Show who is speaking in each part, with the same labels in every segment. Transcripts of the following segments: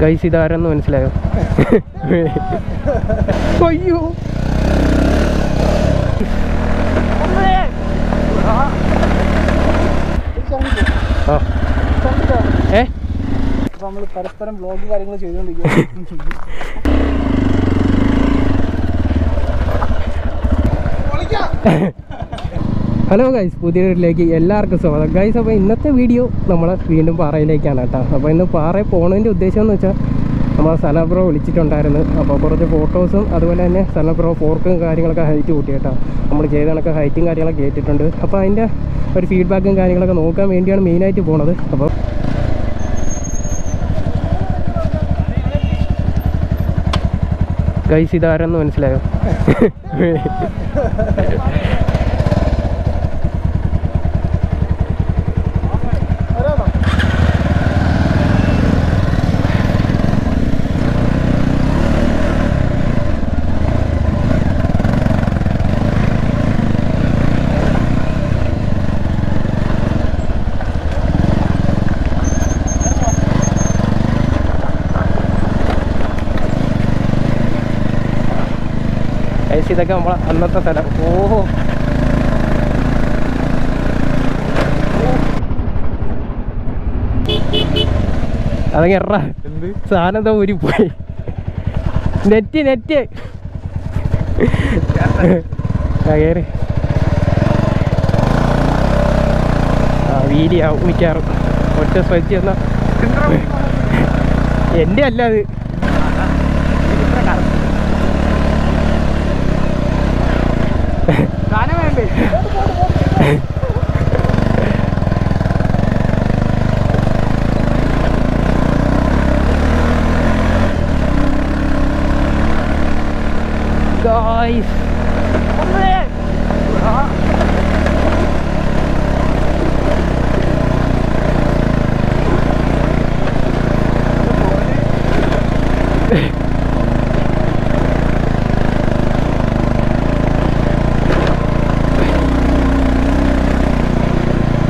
Speaker 1: Guys ഇതാരെന്ന് മനസ്സിലായോ? അയ്യോ
Speaker 2: നമ്മൾ പരസ്പരം വ്ളോഗ് കാര്യങ്ങൾ ചെയ്തുകൊണ്ടിരിക്കുക.
Speaker 1: ഹലോ ഗൈസ്, പുതിയ വീട്ടിലേക്ക് എല്ലാവർക്കും സ്വാഗതം. ഗൈസ്, അപ്പോൾ ഇന്നത്തെ വീഡിയോ നമ്മൾ വീണ്ടും പാറയിലേക്കാണ് കേട്ടോ. അപ്പോൾ ഇന്ന് പാറയിൽ പോകുന്നതിൻ്റെ ഉദ്ദേശം എന്ന് വെച്ചാൽ നമ്മൾ സനാൽ ബ്രോ വിളിച്ചിട്ടുണ്ടായിരുന്നു. അപ്പോൾ കുറച്ച് ഫോട്ടോസും അതുപോലെ തന്നെ സനാൽ ബ്രോ ഫോർക്കും കാര്യങ്ങളൊക്കെ ഹൈറ്റ് കൂട്ടി കേട്ടോ. നമ്മൾ ചെയ്ത കണക്ക് ഹൈറ്റും കാര്യങ്ങളൊക്കെ കേട്ടിട്ടുണ്ട്. അപ്പോൾ അതിൻ്റെ ഒരു ഫീഡ്ബാക്കും കാര്യങ്ങളൊക്കെ നോക്കാൻ വേണ്ടിയാണ് മെയിനായിട്ട് പോണത്. അപ്പോൾ ഗൈസ് ഇതാരെന്ന് മനസ്സിലായോ? ഇതൊക്കെ നമ്മളെ അന്നത്തെ സ്ഥലം. ഓഹോ, അതൊക്കെ എറ സാധനം എന്താ ഊരി പോയി. നെറ്റ് കയറി വീലിയാവും മിക്കാറും. ഒറ്റ സ്ട്രെച്ച് എന്നാ എൻ്റെ അല്ല അത്. Guys,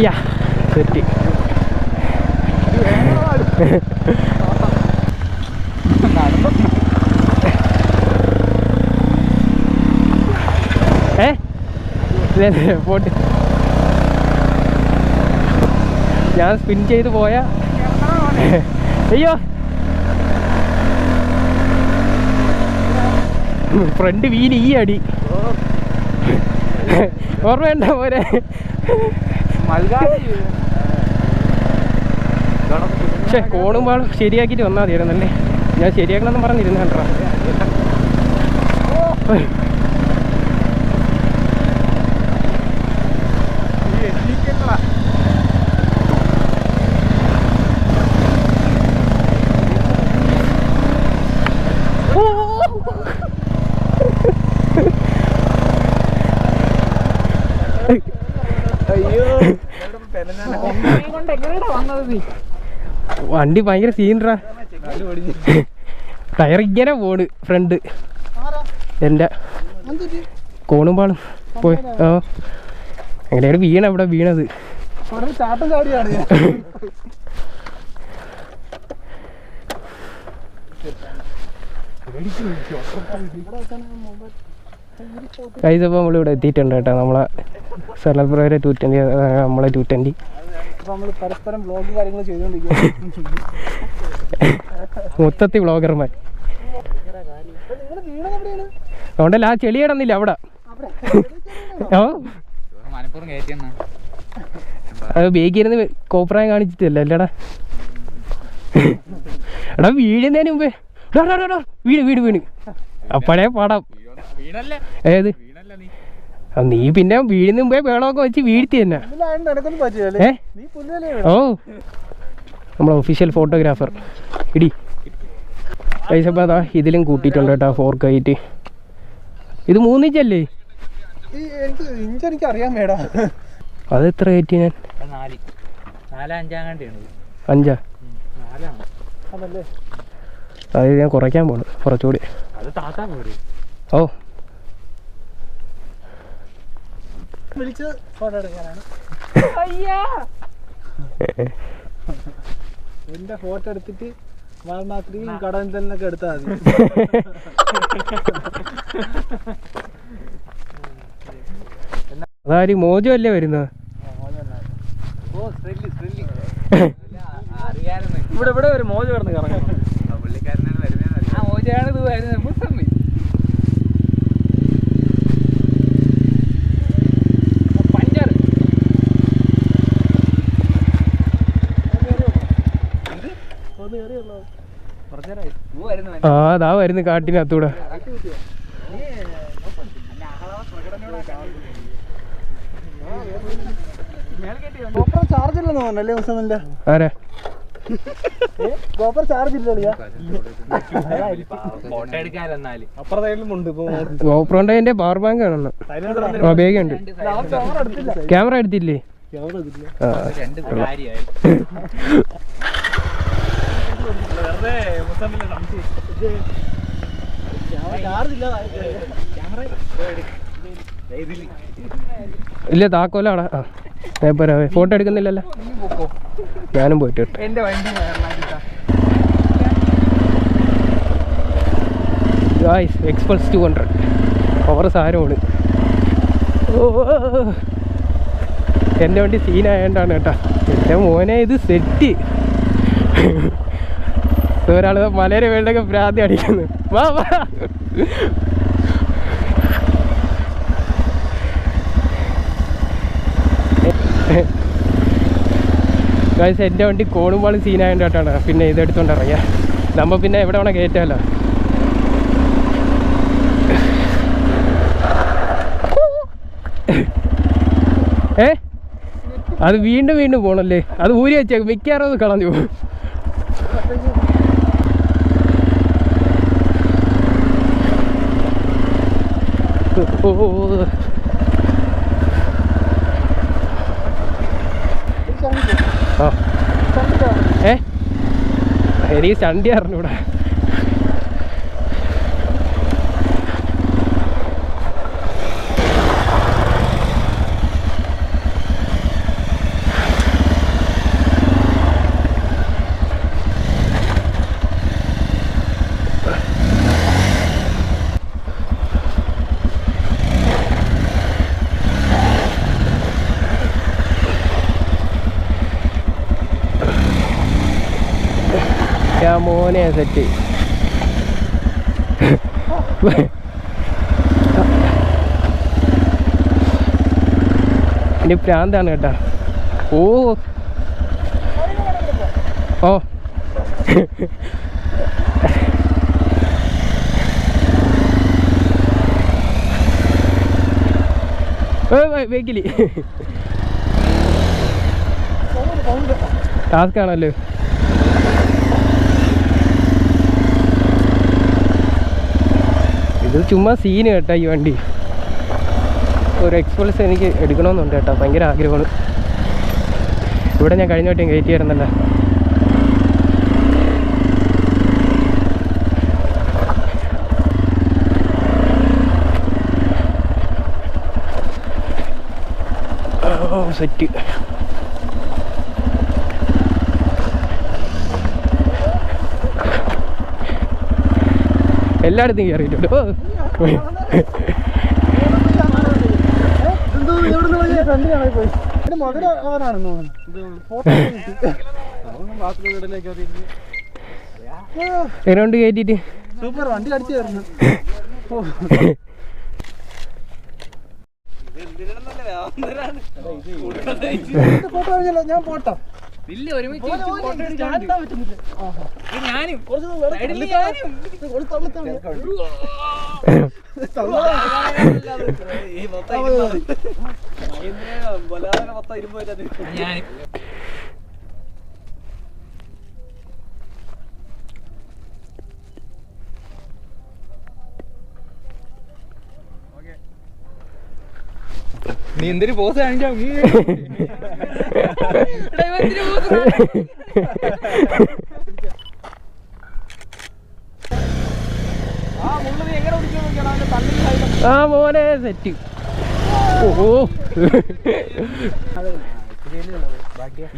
Speaker 1: yeah, set. പോട്ട് ഞാൻ സ്പിൻ ചെയ്ത് പോയാ. അയ്യോ, ഫ്രണ്ട് വീല് ഈ അടി ഓർമ്മയുണ്ട പോലെ. പക്ഷെ കോണുമ്പോൾ ശരിയാക്കിയിട്ട് വന്നാൽ മതിയായിരുന്നല്ലേ. ഞാൻ ശരിയാക്കണമെന്ന് പറഞ്ഞിരുന്നു കേട്ടോ. വണ്ടി ഭയങ്കര സീൻറാ. ടയർ ഇങ്ങനെ പോണ് ഫ്രണ്ട്. എൻ്റെ കോണുമ്പാളും പോയി. ആ എങ്ങനെയാണ് ഇവിടെ വീണത്. കഴിച്ചപ്പോൾ നമ്മളിവിടെ എത്തിയിട്ടുണ്ട് കേട്ടോ. നമ്മളെ സനാൽ ബ്രോയുടെ 220, നമ്മളെ 220.
Speaker 2: പരസ്പരം വ്ളോഗ് കാര്യങ്ങൾ ചെയ്തുകൊണ്ടിരിക്കുക.
Speaker 1: മൊത്തത്തിൽ വ്ളോഗർമാർ. അതുകൊണ്ടല്ല ആ ചെളി കിടന്നില്ല അവിടെ. ഓ, അത് ബേക്കിരുന്ന് കോപ്രായം കാണിച്ചിട്ടല്ല അല്ലടാ. എടാ വീഴുന്നതിന് മുമ്പേ വീണ് അപ്പഴേ പാടാം. ഏത് നീ പിന്നെ വീഴുന്ന മുമ്പേ വെള്ളമൊക്കെ വെച്ച് വീഴ്ത്തി തന്നെ. ഓ, നമ്മളെ ഒഫീഷ്യൽ ഫോട്ടോഗ്രാഫർ ഇടി. പൈസപ്പോൾ അതാ ഇതിലും കൂട്ടിയിട്ടുണ്ട് കേട്ടോ 4K ആയിട്ട്. ഇത് 3 ഇഞ്ചല്ലേ? അത് എത്ര കയറ്റി ഞാൻ? 5 അത് ഞാൻ കുറയ്ക്കാൻ പോണു കുറച്ചുകൂടി. ഓ,
Speaker 2: എന്റെ ഫോട്ടോ എടുത്തിട്ട് കടയിൽ തന്നെ എടുത്താൽ മതി.
Speaker 1: അതാര് മോജോ അല്ലേ വരുന്നത്?
Speaker 2: ഇവിടെ ഇവിടെ ഒരു മോജ കിടന്ന് കറങ്ങണം. മോജയാണ് ഇത് വരുന്നത്. പഞ്ചർ
Speaker 1: ആ അതാ വരുന്നു കാട്ടിനകത്തൂടെ.
Speaker 2: ചാർജ് ഇല്ലെന്ന് തോന്നല്ലേ ദിവസമല്ല?
Speaker 1: ആരാ
Speaker 2: ഗോപർ ചാർജ് ഇല്ല.
Speaker 1: അപ്പുറത്തേലുമുണ്ട് ഗോപ്രോന്റെ പവർ ബാങ്ക് ആണെന്ന്. ബേഗുണ്ട്. ക്യാമറ എടുത്തില്ലേ? ഇല്ല താക്കോലാടാ. ഫോട്ടോ എടുക്കുന്നില്ലല്ലോ. ഞാനും പോയിട്ട്
Speaker 2: എന്റെ വണ്ടി
Speaker 1: എക്സ്പൾസ് 200 പവർ സാരമാണ്. എൻ്റെ വണ്ടി സീനായോണ്ടാണ് കേട്ടാ. എൻ്റെ മോനെ ഇത് സെറ്റ്. ഒരാൾ മലയുടെ വേണ്ടൊക്കെ ഭ്രാന്തി അടിക്കുന്നു. വാ വാ. എൻ്റെ വണ്ടി കോണുമ്പാളും സീനായോണ്ടാണ് പിന്നെ ഇതെടുത്തോണ്ട് ഇറങ്ങിയ. നമ്മൾ പിന്നെ എവിടെ വേണം കയറ്റാമല്ലോ. അത് വീണ്ടും വീണ്ടും പോണല്ലേ. അത് ഊരി വെച്ചേക്കും. മിക്കാറും അത് കളഞ്ഞു പോകും. എനിക്ക് ചണ്ടി അറിഞ്ഞൂടാ. മോനെ സെറ്റ്. എൻ്റെ പ്രാന്താണ് കേട്ടാ. ഓ ഓ വെക്കിലി ടാസ്ക് ആണല്ലോ. ഇത് ചുമ്മാ സീന് കേട്ടാ ഈ വണ്ടി. ഒരു എക്സ്പൾസ് എനിക്ക് എടുക്കണമെന്നുണ്ട് കേട്ടോ. ഭയങ്കര ആഗ്രഹമാണ്. ഇവിടെ ഞാൻ കഴിഞ്ഞ വട്ടം കയറ്റിയായിരുന്നല്ലോ. സെറ്റ്. എല്ലായിടത്തും കയറിയിട്ടുണ്ട്. എങ്ങനെയുണ്ട് കയറ്റിട്ട്?
Speaker 2: സൂപ്പർ വണ്ടി അടിച്ചു തരുന്നു. ഞാൻ പോട്ടോ.
Speaker 3: നീ എന്തൊരു പോസ് കാണിച്ചാ
Speaker 1: ആ മോനെ സെറ്റ്. ഓ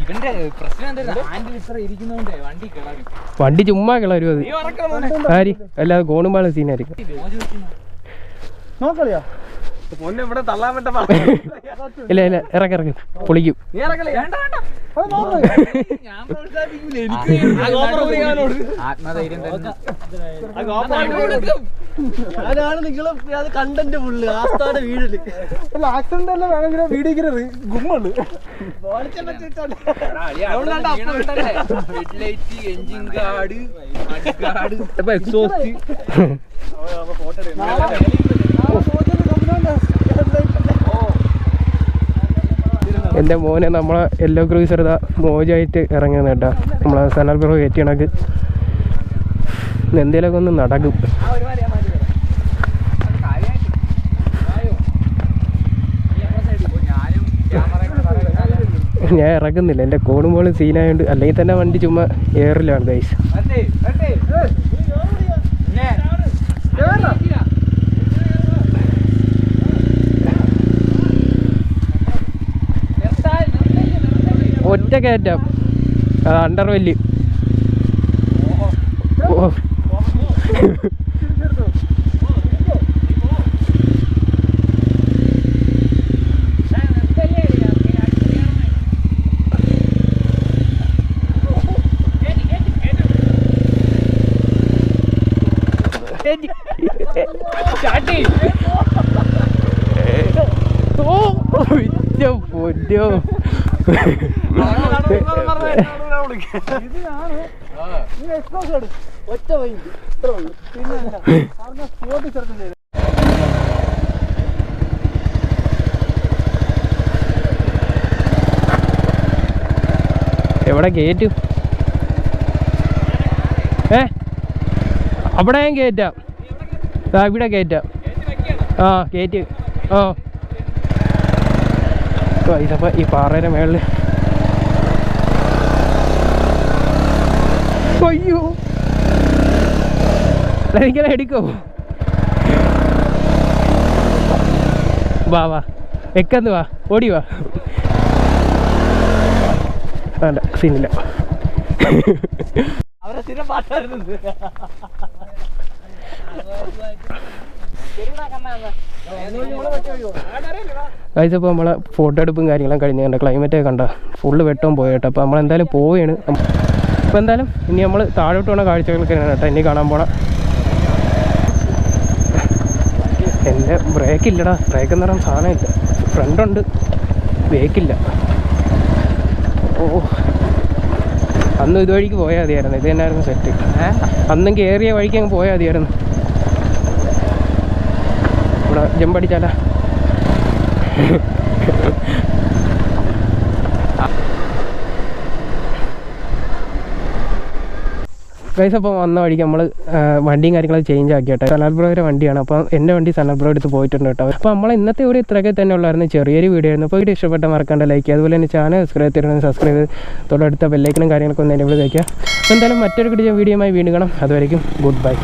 Speaker 3: ഇവന്റെ പ്രശ്നം എന്താ ആൻഡിൽ ഇത്ര ഇരിക്കുന്നോണ്ടേ വണ്ടി കിളറി.
Speaker 1: വണ്ടി ചുമ്മാ കിളരും അത് ആര് അല്ലാതെ കോണുമ്പാള സീനായിരിക്കും.
Speaker 2: നോക്കളിയാ
Speaker 3: പൊന്നെ ഇവിടെ തള്ളാൻ പറ്റ
Speaker 1: ഇല്ല ഇല്ല ഇറക്കി പൊളിക്കും.
Speaker 3: ആത്മധൈര്യം തന്നെ.
Speaker 2: അതാണ് നിങ്ങള് കണ്ടന്റ് ഫുള്ള് ആസ്ഥാന വീടില് ആക്സിഡന്റ് എല്ലാം വേണമെങ്കിൽ വീഡിയോ ഗുമ്മുള്ളു
Speaker 3: ഹെഡ്ലൈറ്റ്, എഞ്ചിൻ ഗാർഡ്, എക്സോസ്റ്റ്.
Speaker 1: എൻ്റെ മോനെ നമ്മളെ യെല്ലോ ക്രൂസർ ഇതാ മോജായിട്ട് ഇറങ്ങുന്ന കേട്ടോ. നമ്മളെ സനൽ ബ്രോ കയറ്റി കണക്ക് എന്തേലൊക്കെ ഒന്ന് നടക്കും. ഞാൻ ഇറക്കുന്നില്ല, എൻ്റെ കോണുമ്പോൾ സീനായതുകൊണ്ട്. അല്ലെങ്കിൽ തന്നെ വണ്ടി ചുമ്മാ എയറിലാണ് ഗൈസ്. ഒറ്റ കയറ്റം അത് അണ്ടർവെല്ലി. ഓ പൊന്നോ
Speaker 2: ഒറ്റ വൈകി ഇത്ര ഉള്ളു. പിന്നെ സ്പോട്ട് ചേർക്കുന്നത്
Speaker 1: എവിടെ കയറ്റും? അവിടെ ഞാൻ കയറ്റാം. ഇവിടെ കയറ്റാം. ആ കയറ്റ്. ആ ഇതപ്പോൾ ഈ പാറയുടെ മേളിൽ. അയ്യോ എനിക്കത് എടുക്കോ? വാ വാ വെക്കന്ന് വാ, ഓടി വാ. വേണ്ട സീനില്ല.
Speaker 2: അവരെ സ്ഥിരം പാട്ടായിരുന്നത്.
Speaker 1: കഴിച്ചപ്പോൾ നമ്മളെ ഫോട്ടോ എടുപ്പും കാര്യങ്ങളും കഴിഞ്ഞ് കണ്ട ക്ലൈമറ്റൊക്കെ കണ്ട ഫുള്ള് വെട്ടവും പോയി കേട്ടോ. അപ്പോൾ നമ്മളെന്തായാലും പോവുകയാണ്. അപ്പോൾ എന്തായാലും ഇനി നമ്മൾ താഴോട്ട് പോണ കാഴ്ചകളൊക്കെയാണ് കേട്ടോ ഇനി കാണാൻ പോണം. എൻ്റെ ബ്രേക്കില്ലടാ, ബ്രേക്ക് എന്ന് പറയാൻ സാധനമില്ല. ഫ്രണ്ടുണ്ട്, ബ്രേക്കില്ല. ഓ അന്നും ഇതുവഴിക്ക് പോയാൽ മതിയായിരുന്നു. ഇത് തന്നെയായിരുന്നു സെറ്റ്. അന്നും കയറിയ വഴിക്ക് അങ്ങ് പോയാൽ മതിയായിരുന്നു. ഇവിടെ ജമ്പടിച്ചാലാ. ഗൈസ് അപ്പോൾ വന്ന വഴിക്ക് നമ്മൾ വണ്ടിയും കാര്യങ്ങളും ചേഞ്ച് ആക്കി കേട്ടോ. സനൽ ബ്രോയുടെ വണ്ടിയാണ്. അപ്പോൾ എൻ്റെ വണ്ടി സനൽ ബ്രോ എടുത്ത് പോയിട്ടുണ്ട് കേട്ടോ. അപ്പോൾ നമ്മൾ ഇന്നത്തെ ഒരു ഇത്രയൊക്കെ തന്നെ ഉള്ളായിരുന്നു, ചെറിയൊരു വീഡിയോ ആയിരുന്നു. അപ്പോൾ വീഡിയോ ഇഷ്ടപ്പെട്ട മറക്കാണ്ട് ലൈക്ക് ചെയ്യുക. അതുപോലെ തന്നെ ചാനൽ സബ്സ്ക്രൈബ് ചെയ്ത് തൊട്ടടുത്ത ബെല്ലൈക്കനും കാര്യങ്ങളൊക്കെ ഒന്ന് എന്നെ വിളിച്ച് വയ്ക്കുക. അപ്പോൾ എന്തായാലും മറ്റൊരു വീഡിയോയുമായി വീണ്ടും കാണാം. അതുവരെയും ഗുഡ് ബൈ.